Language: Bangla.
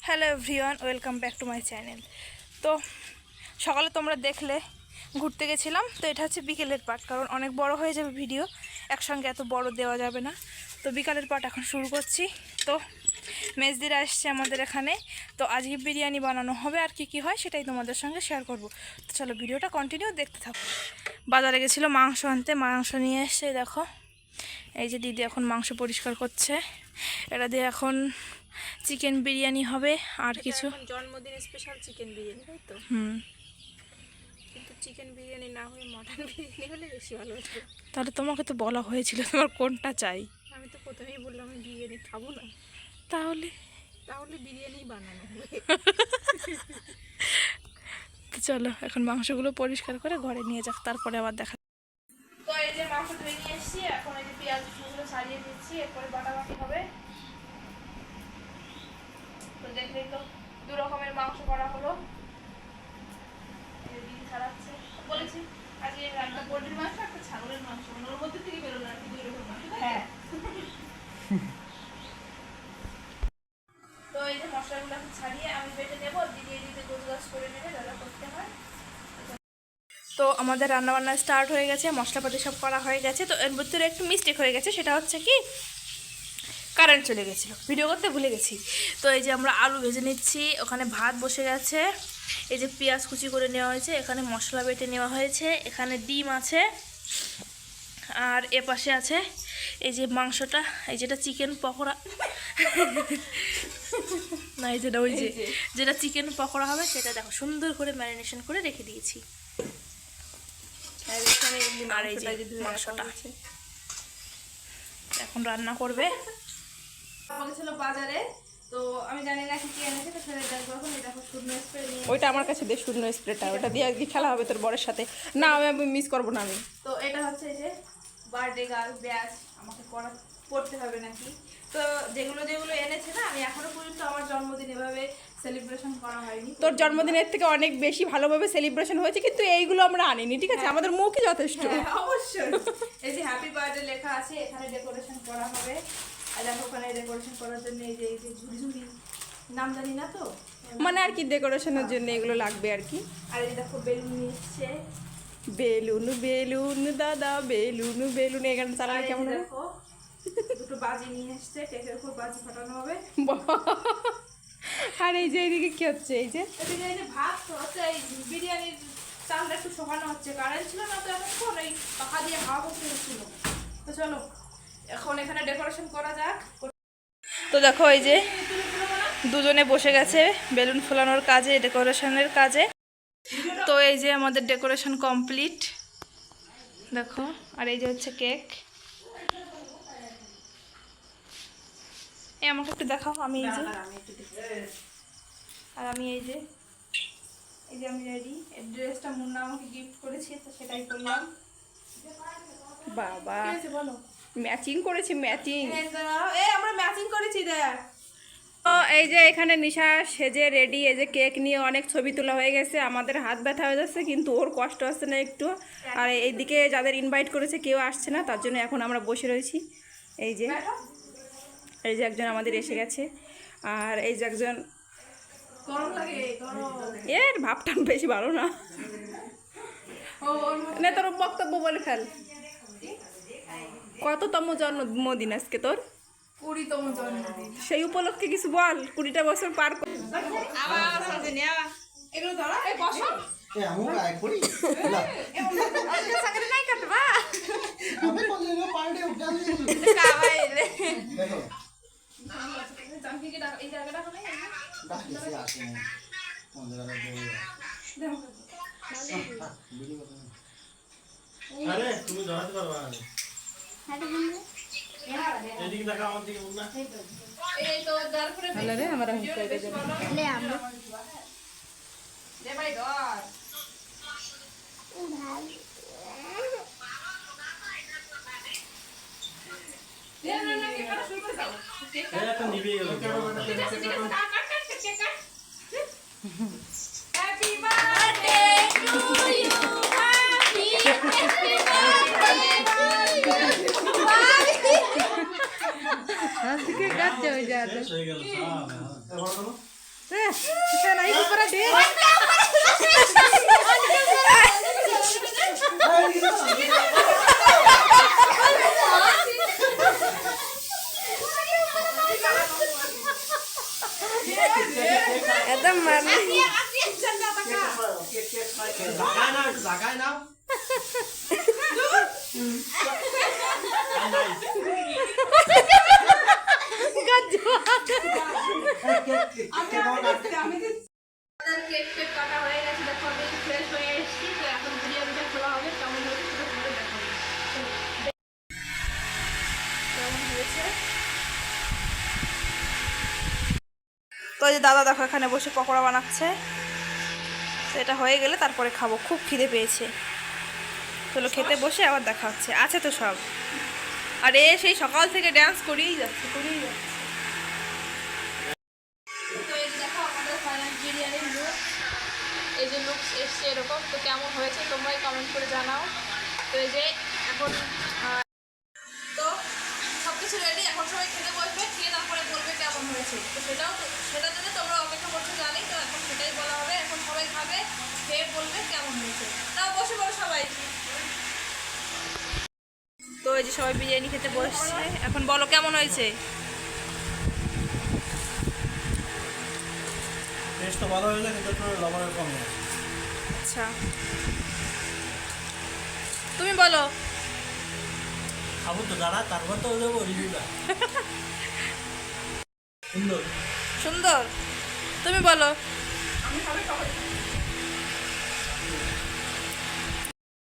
Hello everyone, welcome back to my channel. তো সকালে তোমরা দেখলে ঘুরতে গেছিলাম, তো এটা হচ্ছে বিকেলের পার্ট, কারণ অনেক বড় হয়ে যাবে ভিডিও, একসঙ্গে এত বড় দেওয়া যাবে না। তো বিকালের পার্ট এখন শুরু করছি। তো মেজদিরা আসছে আমাদের এখানে, তো আজকে বিরিয়ানি বানানো হবে, আর কি হয় সেটাই তোমাদের সঙ্গে শেয়ার করব। তো চলো ভিডিওটা কন্টিনিউ দেখতে থাকো। বাজারে গেছিলো মাংস আনতে, মাংস নিয়ে এসছে। দেখো এই যে দিদি এখন মাংস পরিষ্কার করছে, এটা দিয়ে এখন চিকেন বিরিয়ানি হবে। আর কিছু জন্মদিন স্পেশাল চিকেন বিরিয়ানি, তাই তো? কিন্তু চিকেন বিরিয়ানি না হয়ে মটন বিরিয়ানি হলে বেশি ভালো হতো। তাহলে তোমাকে তো বলা হয়েছিল তোমার কোনটা চাই। আমি তো প্রথমেই বললাম আমি বিরিয়ানি খাবো না। তাহলে তাহলে বিরিয়ানি বানানো হবে। তো চলো এখন মাংসগুলো পরিষ্কার করে ঘরে নিয়ে যাক, তারপরে আবার দেখা। তো এই যে মাংস ধুয়ে নিয়ে এসেছি, এখন এই যে পেঁয়াজগুলো ছাড়িয়ে দিচ্ছি, এরপরে বাটাবাটি হবে। তো দেখলেই তো দু রকমের মাংস করা হলো। ছাড়াচ্ছে বলেছি আজকে একটা পোলট্রির মাংস, একটা ছাগলের মাংস, ওর মধ্যে থেকে বেরোলো আর কি, দুই রকম মাংস। হ্যাঁ। তো এই যে মশলাগুলো এখন ছাড়িয়ে আমি বেটে নেবো, দিদি দিদি গোছগাছ করে নেবে, যা করতে হয়। তো আমাদের রান্নাবান্না স্টার্ট হয়ে গেছে, মশলাপাতি সব করা হয়ে গেছে। তো এর ভিতরে একটু মিস্টেক হয়ে গেছে, সেটা হচ্ছে কি কারেন্ট চলে গেছিলো, ভিডিও করতে ভুলে গেছি। তো এই যে আমরা আলু ভেজে নিচ্ছি, ওখানে ভাত বসে গেছে, এই যে পেঁয়াজ কুচি করে নেওয়া হয়েছে, এখানে মশলা বেটে নেওয়া হয়েছে, এখানে ডিম আছে, আর এ পাশে আছে এই যে মাংসটা, এই যেটা চিকেন পকোড়া না, এই যেটা ওই যে যেটা চিকেন পকোড়া হবে সেটা দেখো সুন্দর করে ম্যারিনেশন করে রেখে দিয়েছি। আর এই যে মাংসটা এখন রান্না করবে। বলেছিল বাজারে, তো আমি জানি না কি এনেছে, তো ফেলে দেখবো। এখন এই দেখো শুকনো স্প্রে নিয়ে, ওইটা আমার কাছে দে, শূন্য স্প্রেটা, ওটা দিয়ে আজকে খেলা হবে তোর বরের সাথে। না আমি মিস করবো না আমি। তো এটা হচ্ছে এই যে বার্থডে গার্ল ব্যাচ, আমাকে পড়তে হবে নাকি। তো যেগুলো যেগুলো এনেছে না, আমি এখনো পর্যন্ত আমার জন্মদিন এভাবে সেলিব্রেশন করা হয়নি। তোর জন্মদিনের থেকে অনেক বেশি ভালোভাবে সেলিব্রেশন হয়েছে, কিন্তু এইগুলো আমরা আনিনি, ঠিক আছে? আমাদের মুখই যথেষ্ট। অবশ্যই। এই যে হ্যাপি বার্থডে লেখা আছে, এখানে ডেকোরেশন করা হবে। আর দেখো ওখানে ডেকোরেশন করার জন্য এই যে ঝুড়ি নাম জানি না তো, মানে আর কি ডেকোরেশনের জন্য এগুলো লাগবে আর কি। আর এই দেখো বেলুন নিয়ে এসছে, বেলুন বেলুন দাদা বেলুন বেলুন, এই গানটা চালালে কেমন হবে? দেখো দুটো বাজি নিয়ে এসছে, কেকের উপর বাজি ফাটানো হবে। আর এই যে এইদিকে কি হচ্ছে? এই যে এদিকে এই যে ভাত হচ্ছে, এই বিরিয়ানির চালটা একটু শোকানো হচ্ছে, কারেন্ট ছিল না তো এখন এই পাখা দিয়ে হাওয়া করতে হচ্ছিল। তো চলো এখন এখানে ডেকোরেশন করা যাক। তো দেখো এই যে দুজনে বসে গেছে বেলুন ফোলানোর কাজে, ডেকোরেশনের কাজে। তো এই যে আমাদের ডেকোরেশন কমপ্লিট দেখো। আর এই যে হচ্ছে কেক, এই আমাকে একটু দেখাও। আমি এই যে আর আমি এই যে আমি রেডি। এই ড্রেসটা মুন্না আমাকে গিফট করেছে, তো সেটাই করলাম। বাবা ঠিক আছে বলো, ম্যাচিং করেছি, ম্যাচিং। এই আমরা ম্যাচিং করেছি দেখ। তো এই যে এখানে নিশা সেজে রেডি, এই যে কেক নিয়ে অনেক ছবি তোলা হয়ে গেছে, আমাদের হাত ব্যথা হয়ে যাচ্ছে, কিন্তু ওর কষ্ট হচ্ছে না একটু। আর এইদিকে যাদের ইনভাইট করেছে কেউ আসছে না, তার জন্য এখন আমরা বসে রয়েছি। এই যে একজন আমাদের এসে গেছে, আর এই যে একজন, গরম লাগে, গরম। এর ভাবটা বেশি ভালো না। না তোর বক্তব্য বলে ফেল। কততম জন্মদিন আজকে তোর? 20তম জন্মদিন। সেই উপলক্ষে কিছু বল, 20টা বছর পার করে। এগুলো ধরা এই বসো। আমি নাই কাটবা বললে পার্টি উঠালি কাবাইলে দেখো জানকি কি এই জায়গাটা কোনে ডাকছি আসে না কোন জায়গায় দেখো আরে তুমি ধরাতে পারবা না। এদিকে দেখা, আমার দিকে বল না। এই তো যার করে ভালো রে, আমরা হিসাবে দেব লে আমরা দে ভাই ধর না কেন শুরু করে দাও। এই একটা নিভে গেল। ঠিক আছে cut cake cut. Happy birthday to you, happy birthday আজকে কাটতে হয়ে যাবে। শেষ হয়ে গেল সব। এবার বলো नहीं ऊपर दे एकदम मारने জাগায় নাও একটু জাগায় নাও কেক কেক কাটা হয়ে গেছে দেখো আমি ফ্রেশ হয়ে এসেছি তো এখন বিরিয়ানিটা খোলা হবে কেমন হয়েছে সেটা তোমাদের দেখাবো কেমন হয়েছে? তো এই যে দাদা দেখো এখানে বসে পকোড়া বানাচ্ছে, তো এটা হয়ে গেলে তারপরে খাবো, খুব খিদে পেয়েছে। চলো খেতে বসে আবার দেখা হচ্ছে, আছে তো সব। আরে সেই সকাল থেকে ড্যান্স করেই যাচ্ছে। তো এই যে দেখো আমাদের ফাইনাল বিরিয়ানির লুক, এই যে লুক এসছে এরকম। তো কেমন হয়েছে তোমরাই কমেন্ট করে জানাও। তো এই যে এখন তো সব কিছু রেডি, এখন সবাই খেতে বসবে, খেয়ে তারপরে বলবে কেমন হয়েছে। তো সেটার জন্য তোমরা অপেক্ষা করছো জানি, তো এখন সেটাই বলা হবে। এখন সবাই খাবে, খেয়ে বলবে কেমন হয়েছে। তাও বসে বলো সবাই। তো এই যে সবাই বিরিয়ানি খেতে বসছে, এখন বলো কেমন হয়েছে। টেস্ট তো ভালো হয়েছে কিন্তু একটু লবণের কম আছে। আচ্ছা তুমি বলো। খাবো তো দাঁড়া, তারপর তো দেবো রিভিউটা। সুন্দর। সুন্দর, তুমি বলো। আমি খাবে সবাই